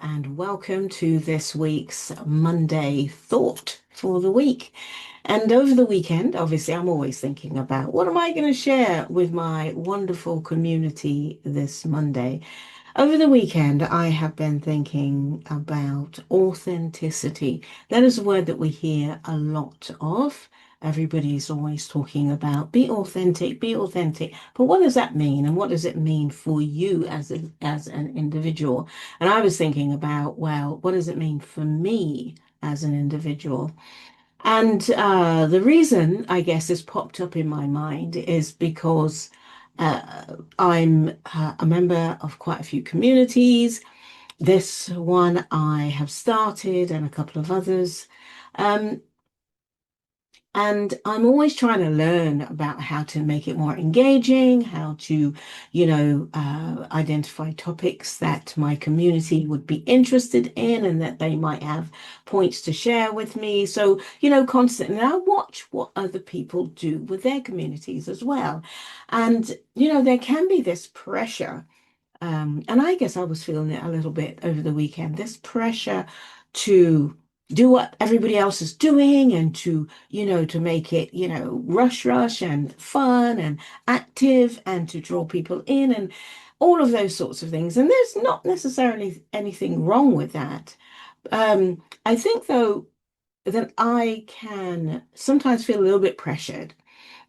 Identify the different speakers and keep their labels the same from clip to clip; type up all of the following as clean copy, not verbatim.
Speaker 1: and welcome to this week's Monday thought for the week. And over the weekend, obviously, I'm always thinking about what am I going to share with my wonderful community this Monday. Over the weekend, I have been thinking about authenticity. That is a word that we hear a lot of. Everybody's always talking about be authentic, be authentic. But what does that mean? And what does it mean for you as an individual? And I was thinking about, well, what does it mean for me as an individual? And the reason, I guess, has popped up in my mind is because I'm a member of quite a few communities. This one I have started, and a couple of others. Um, and I'm always trying to learn about how to make it more engaging, how to, identify topics that my community would be interested in and that they might have points to share with me. So, constantly I watch what other people do with their communities as well. And, there can be this pressure. And I guess I was feeling it a little bit over the weekend, this pressure to do what everybody else is doing and to make it, rush and fun and active and to draw people in and all of those sorts of things. And there's not necessarily anything wrong with that. I think, though, that I can sometimes feel a little bit pressured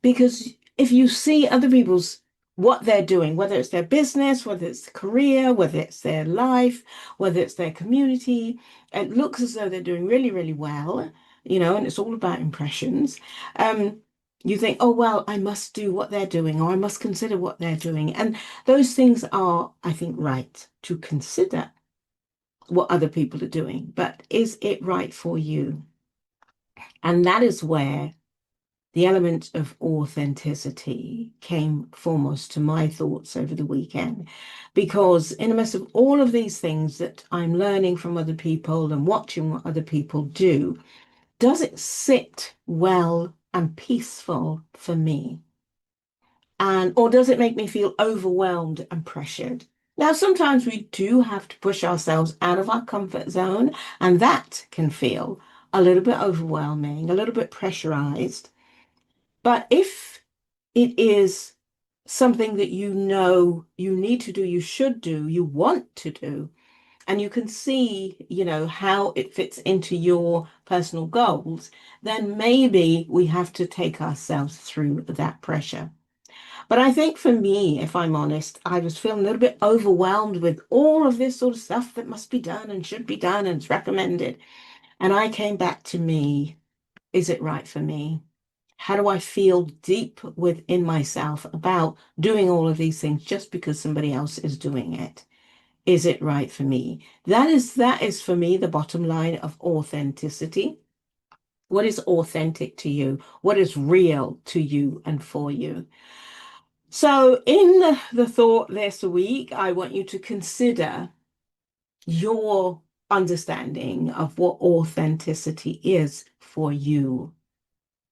Speaker 1: because if you see other people's what they're doing, whether it's their business, whether it's career, whether it's their life, whether it's their community, it looks as though they're doing really, really well, and it's all about impressions. Um, you think, oh, well, I must do what they're doing, or I must consider what they're doing. And those things are, I think, right to consider what other people are doing. But is it right for you? And that is where the element of authenticity came foremost to my thoughts over the weekend. Because in the midst of all of these things that I'm learning from other people and watching what other people do, does it sit well and peaceful for me? And or does it make me feel overwhelmed and pressured? Now, sometimes we do have to push ourselves out of our comfort zone, and that can feel a little bit overwhelming, a little bit pressurized. But if it is something that you know you need to do, you should do, you want to do, and you can see, how it fits into your personal goals, then maybe we have to take ourselves through that pressure. But I think for me, if I'm honest, I was feeling a little bit overwhelmed with all of this sort of stuff that must be done and should be done and is recommended. And I came back to me, is it right for me? How do I feel deep within myself about doing all of these things just because somebody else is doing it? Is it right for me? That is for me the bottom line of authenticity. What is authentic to you? What is real to you and for you? So in the thought this week, I want you to consider your understanding of what authenticity is for you.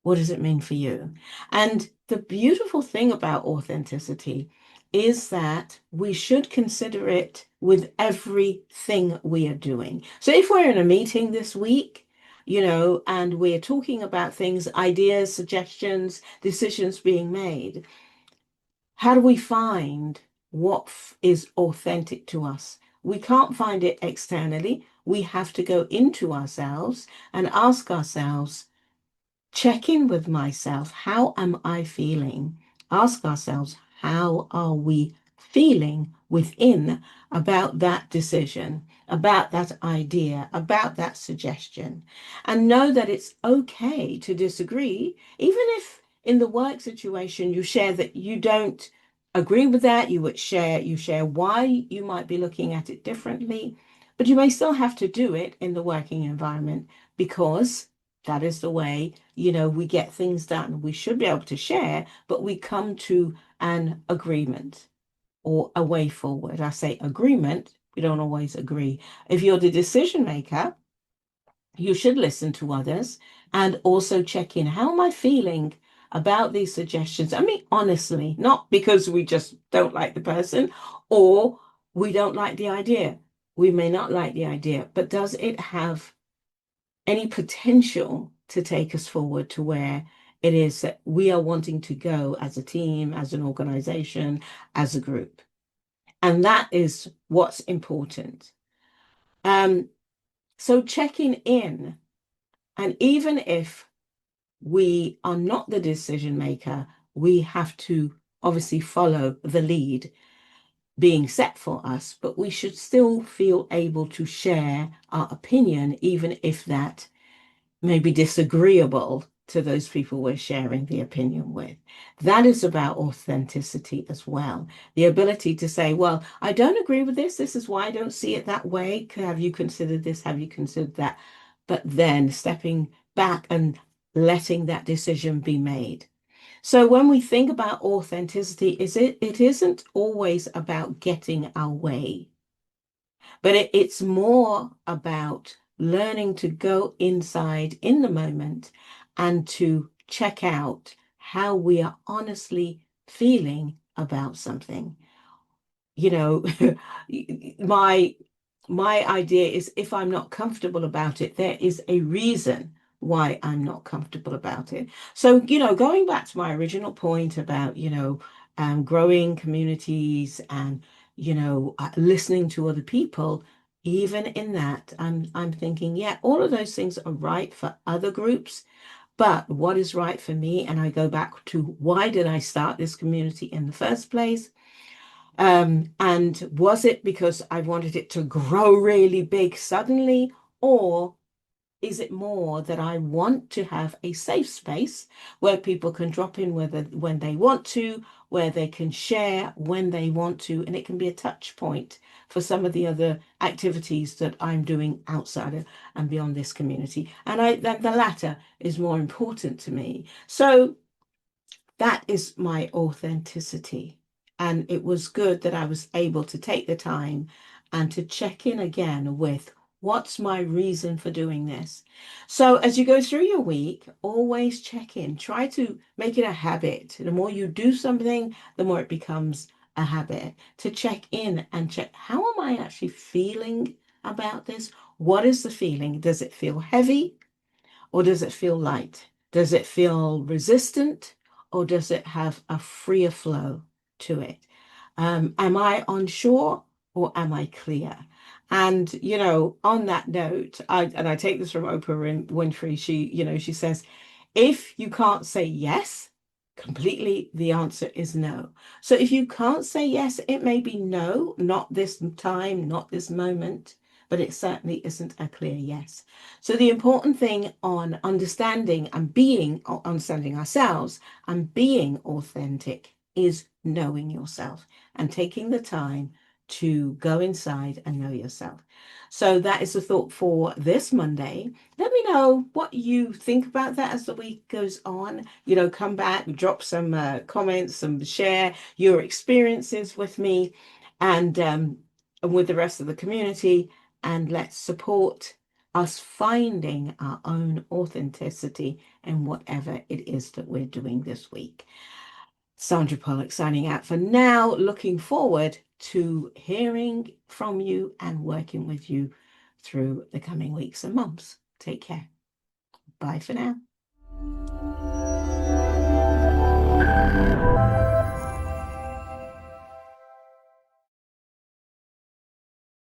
Speaker 1: What does it mean for you? And the beautiful thing about authenticity is that we should consider it with everything we are doing. So if we're in a meeting this week, and we're talking about things, ideas, suggestions, decisions being made, how do we find what is authentic to us? We can't find it externally. We have to go into ourselves and ask ourselves, check in with myself. How am I feeling? Ask ourselves, how are we feeling within about that decision, about that idea, about that suggestion? And know that it's okay to disagree, even if in the work situation you share that you don't agree with that, you share why you might be looking at it differently, but you may still have to do it in the working environment because that is the way, we get things done. We should be able to share, but we come to an agreement or a way forward. I say agreement, we don't always agree. If you're the decision maker, you should listen to others and also check in. How am I feeling about these suggestions? I mean, honestly, not because we just don't like the person or we don't like the idea. We may not like the idea, but does it have any potential to take us forward to where it is that we are wanting to go as a team, as an organization, as a group? And that is what's important. Um, so checking in, and even if we are not the decision maker, we have to obviously follow the lead being set for us, but we should still feel able to share our opinion, even if that may be disagreeable to those people we're sharing the opinion with. That is about authenticity as well. The ability to say, well, I don't agree with this. This is why I don't see it that way. Have you considered this? Have you considered that? But then stepping back and letting that decision be made. So when we think about authenticity, it isn't always about getting our way, but it's more about learning to go inside in the moment and to check out how we are honestly feeling about something. You know, my my idea is if I'm not comfortable about it, there is a reason why I'm not comfortable about it. So, going back to my original point about, growing communities and, listening to other people, even in that, I'm thinking, yeah, all of those things are right for other groups, but what is right for me? And I go back to why did I start this community in the first place? And was it because I wanted it to grow really big suddenly, or is it more that I want to have a safe space where people can drop in when they want to, where they can share when they want to, and it can be a touch point for some of the other activities that I'm doing outside of and beyond this community. And the latter is more important to me. So that is my authenticity. And it was good that I was able to take the time and to check in again with what's my reason for doing this. So as you go through your week, always check in. Try to make it a habit. The more you do something, the more it becomes a habit to check in and check, how am I actually feeling about this? What is the feeling? Does it feel heavy? Or does it feel light? Does it feel resistant? Or does it have a freer flow to it? Am I unsure or am I clear? And, on that note, I take this from Oprah Winfrey. She says, if you can't say yes completely, the answer is no. So if you can't say yes, it may be no, not this time, not this moment, but it certainly isn't a clear yes. So the important thing on understanding ourselves and being authentic is knowing yourself and taking the time to go inside and know yourself. So that is the thought for this Monday. Let me know what you think about that as the week goes on. Come back, drop some comments, share your experiences with me and with the rest of the community. And let's support us finding our own authenticity in whatever it is that we're doing this week. Sandra Pollock signing out for now, looking forward to hearing from you and working with you through the coming weeks and months. Take care. Bye for now.